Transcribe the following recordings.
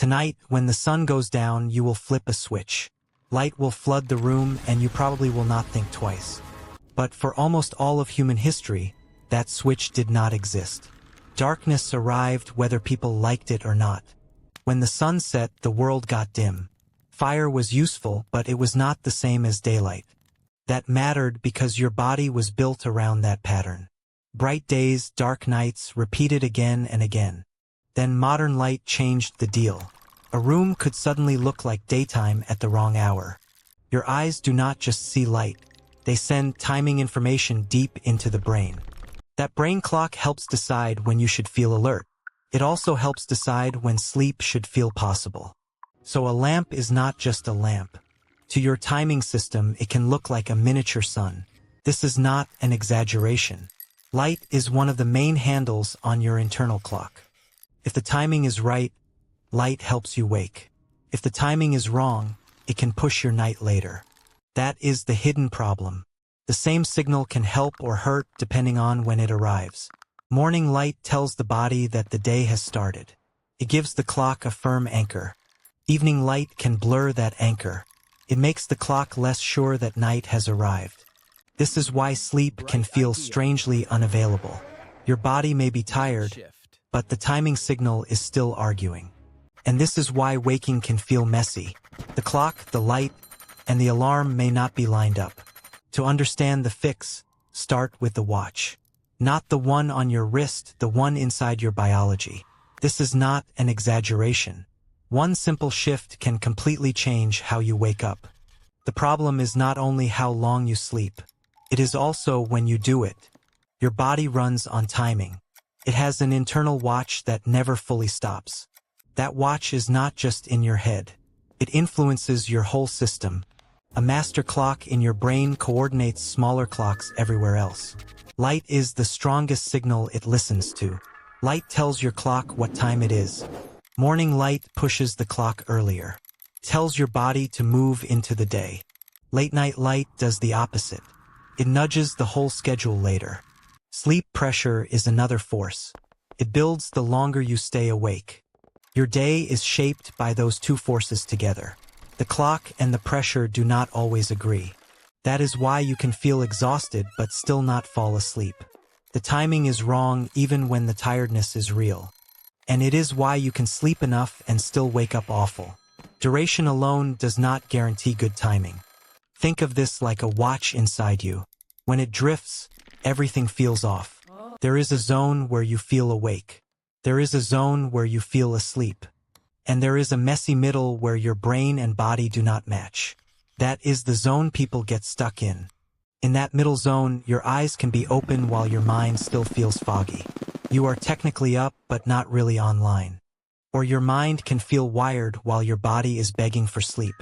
Tonight, when the sun goes down, you will flip a switch. Light will flood the room and you probably will not think twice. But for almost all of human history, that switch did not exist. Darkness arrived whether people liked it or not. When the sun set, the world got dim. Fire was useful, but it was not the same as daylight. That mattered because your body was built around that pattern. Bright days, dark nights, repeated again and again. Then modern light changed the deal. A room could suddenly look like daytime at the wrong hour. Your eyes do not just see light. They send timing information deep into the brain. That brain clock helps decide when you should feel alert. It also helps decide when sleep should feel possible. So a lamp is not just a lamp. To your timing system, it can look like a miniature sun. This is not an exaggeration. Light is one of the main handles on your internal clock. If the timing is right, light helps you wake. If the timing is wrong, it can push your night later. That is the hidden problem. The same signal can help or hurt depending on when it arrives. Morning light tells the body that the day has started. It gives the clock a firm anchor. Evening light can blur that anchor. It makes the clock less sure that night has arrived. This is why sleep can feel strangely unavailable. Your body may be tired, but the timing signal is still arguing. And this is why waking can feel messy. The clock, the light, and the alarm may not be lined up. To understand the fix, start with the watch. Not the one on your wrist, the one inside your biology. This is not an exaggeration. One simple shift can completely change how you wake up. The problem is not only how long you sleep. It is also when you do it. Your body runs on timing. It has an internal watch that never fully stops. That watch is not just in your head. It influences your whole system. A master clock in your brain coordinates smaller clocks everywhere else. Light is the strongest signal it listens to. Light tells your clock what time it is. Morning light pushes the clock earlier. Tells your body to move into the day. Late night light does the opposite. It nudges the whole schedule later. Sleep pressure is another force. It builds the longer you stay awake. Your day is shaped by those two forces together. The clock and the pressure do not always agree. That is why you can feel exhausted but still not fall asleep. The timing is wrong even when the tiredness is real. And it is why you can sleep enough and still wake up awful. Duration alone does not guarantee good timing. Think of this like a watch inside you. When it drifts, everything feels off. There is a zone where you feel awake. There is a zone where you feel asleep. And there is a messy middle where your brain and body do not match. That is the zone people get stuck in. In that middle zone, your eyes can be open while your mind still feels foggy. You are technically up, but not really online. Or your mind can feel wired while your body is begging for sleep.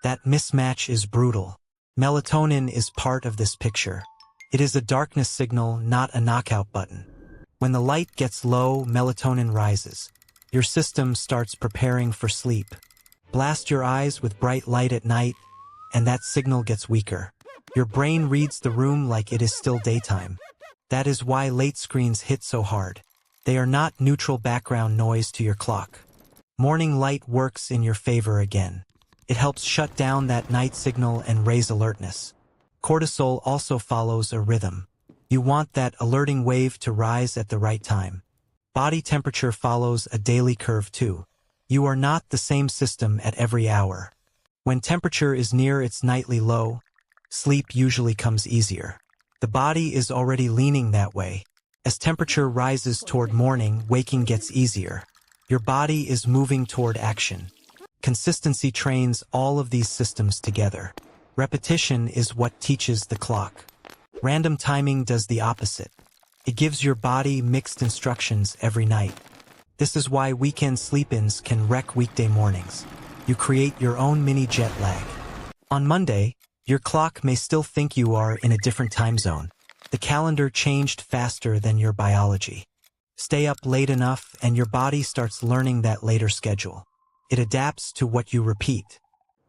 That mismatch is brutal. Melatonin is part of this picture. It is a darkness signal, not a knockout button. When the light gets low, melatonin rises. Your system starts preparing for sleep. Blast your eyes with bright light at night, and that signal gets weaker. Your brain reads the room like it is still daytime. That is why late screens hit so hard. They are not neutral background noise to your clock. Morning light works in your favor again. It helps shut down that night signal and raise alertness. Cortisol also follows a rhythm. You want that alerting wave to rise at the right time. Body temperature follows a daily curve too. You are not the same system at every hour. When temperature is near its nightly low, sleep usually comes easier. The body is already leaning that way. As temperature rises toward morning, waking gets easier. Your body is moving toward action. Consistency trains all of these systems together. Repetition is what teaches the clock. Random timing does the opposite. It gives your body mixed instructions every night. This is why weekend sleep-ins can wreck weekday mornings. You create your own mini jet lag. On Monday, your clock may still think you are in a different time zone. The calendar changed faster than your biology. Stay up late enough and your body starts learning that later schedule. It adapts to what you repeat.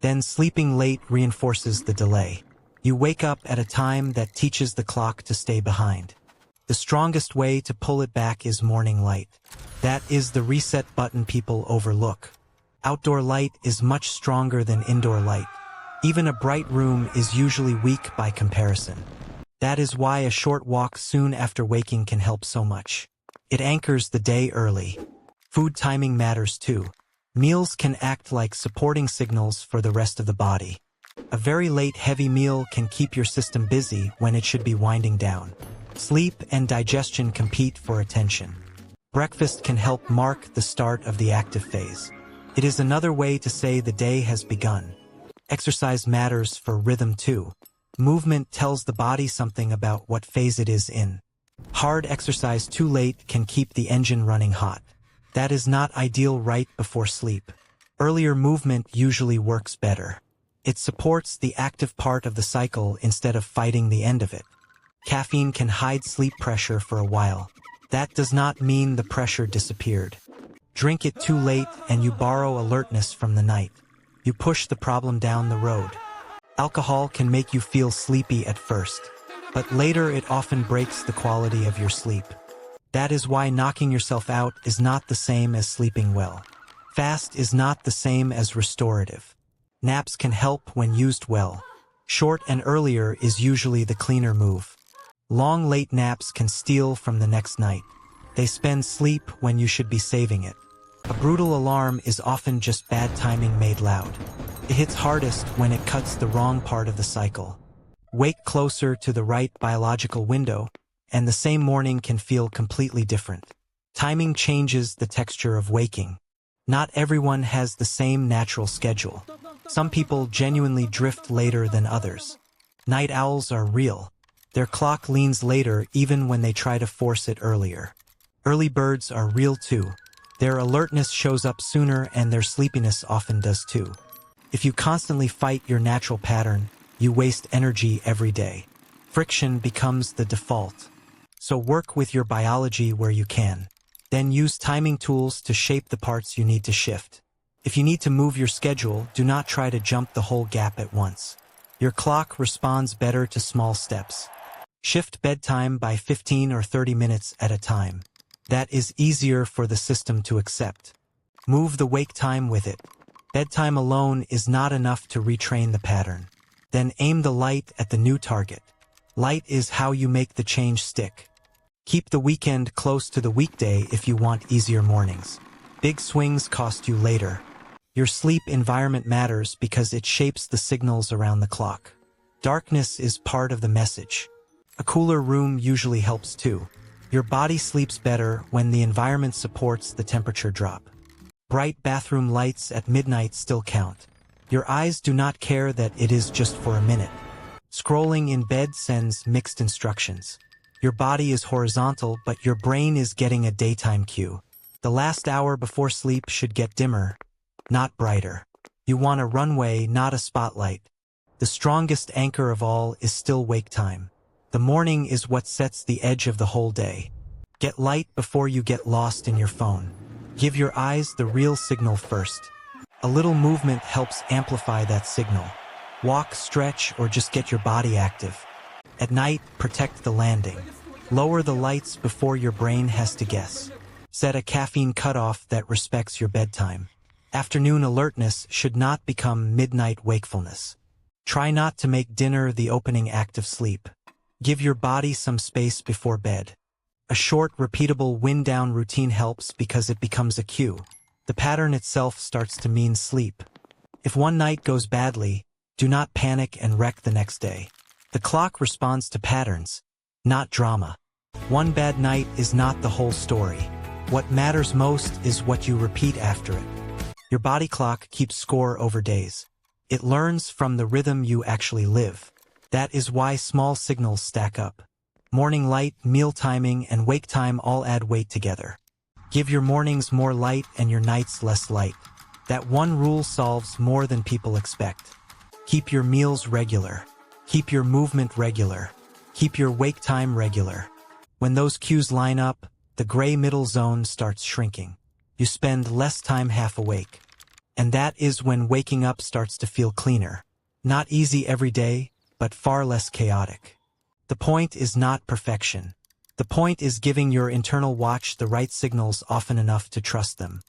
Then sleeping late reinforces the delay. You wake up at a time that teaches the clock to stay behind. The strongest way to pull it back is morning light. That is the reset button people overlook. Outdoor light is much stronger than indoor light. Even a bright room is usually weak by comparison. That is why a short walk soon after waking can help so much. It anchors the day early. Food timing matters too. Meals can act like supporting signals for the rest of the body. A very late heavy meal can keep your system busy when it should be winding down. Sleep and digestion compete for attention. Breakfast can help mark the start of the active phase. It is another way to say the day has begun. Exercise matters for rhythm too. Movement tells the body something about what phase it is in. Hard exercise too late can keep the engine running hot. That is not ideal right before sleep. Earlier movement usually works better. It supports the active part of the cycle instead of fighting the end of it. Caffeine can hide sleep pressure for a while. That does not mean the pressure disappeared. Drink it too late and you borrow alertness from the night. You push the problem down the road. Alcohol can make you feel sleepy at first, but later it often breaks the quality of your sleep. That is why knocking yourself out is not the same as sleeping well. Fast is not the same as restorative. Naps can help when used well. Short and earlier is usually the cleaner move. Long late naps can steal from the next night. They spend sleep when you should be saving it. A brutal alarm is often just bad timing made loud. It hits hardest when it cuts the wrong part of the cycle. Wake closer to the right biological window, and the same morning can feel completely different. Timing changes the texture of waking. Not everyone has the same natural schedule. Some people genuinely drift later than others. Night owls are real. Their clock leans later even when they try to force it earlier. Early birds are real too. Their alertness shows up sooner and their sleepiness often does too. If you constantly fight your natural pattern, you waste energy every day. Friction becomes the default. So work with your biology where you can. Then use timing tools to shape the parts you need to shift. If you need to move your schedule, do not try to jump the whole gap at once. Your clock responds better to small steps. Shift bedtime by 15 or 30 minutes at a time. That is easier for the system to accept. Move the wake time with it. Bedtime alone is not enough to retrain the pattern. Then aim the light at the new target. Light is how you make the change stick. Keep the weekend close to the weekday if you want easier mornings. Big swings cost you later. Your sleep environment matters because it shapes the signals around the clock. Darkness is part of the message. A cooler room usually helps too. Your body sleeps better when the environment supports the temperature drop. Bright bathroom lights at midnight still count. Your eyes do not care that it is just for a minute. Scrolling in bed sends mixed instructions. Your body is horizontal, but your brain is getting a daytime cue. The last hour before sleep should get dimmer, not brighter. You want a runway, not a spotlight. The strongest anchor of all is still wake time. The morning is what sets the edge of the whole day. Get light before you get lost in your phone. Give your eyes the real signal first. A little movement helps amplify that signal. Walk, stretch, or just get your body active. At night, protect the landing. Lower the lights before your brain has to guess. Set a caffeine cutoff that respects your bedtime. Afternoon alertness should not become midnight wakefulness. Try not to make dinner the opening act of sleep. Give your body some space before bed. A short, repeatable wind-down routine helps because it becomes a cue. The pattern itself starts to mean sleep. If one night goes badly, do not panic and wreck the next day. The clock responds to patterns, not drama. One bad night is not the whole story. What matters most is what you repeat after it. Your body clock keeps score over days. It learns from the rhythm you actually live. That is why small signals stack up. Morning light, meal timing, and wake time all add weight together. Give your mornings more light and your nights less light. That one rule solves more than people expect. Keep your meals regular. Keep your movement regular. Keep your wake time regular. When those cues line up, the gray middle zone starts shrinking. You spend less time half awake. And that is when waking up starts to feel cleaner. Not easy every day, but far less chaotic. The point is not perfection. The point is giving your internal watch the right signals often enough to trust them.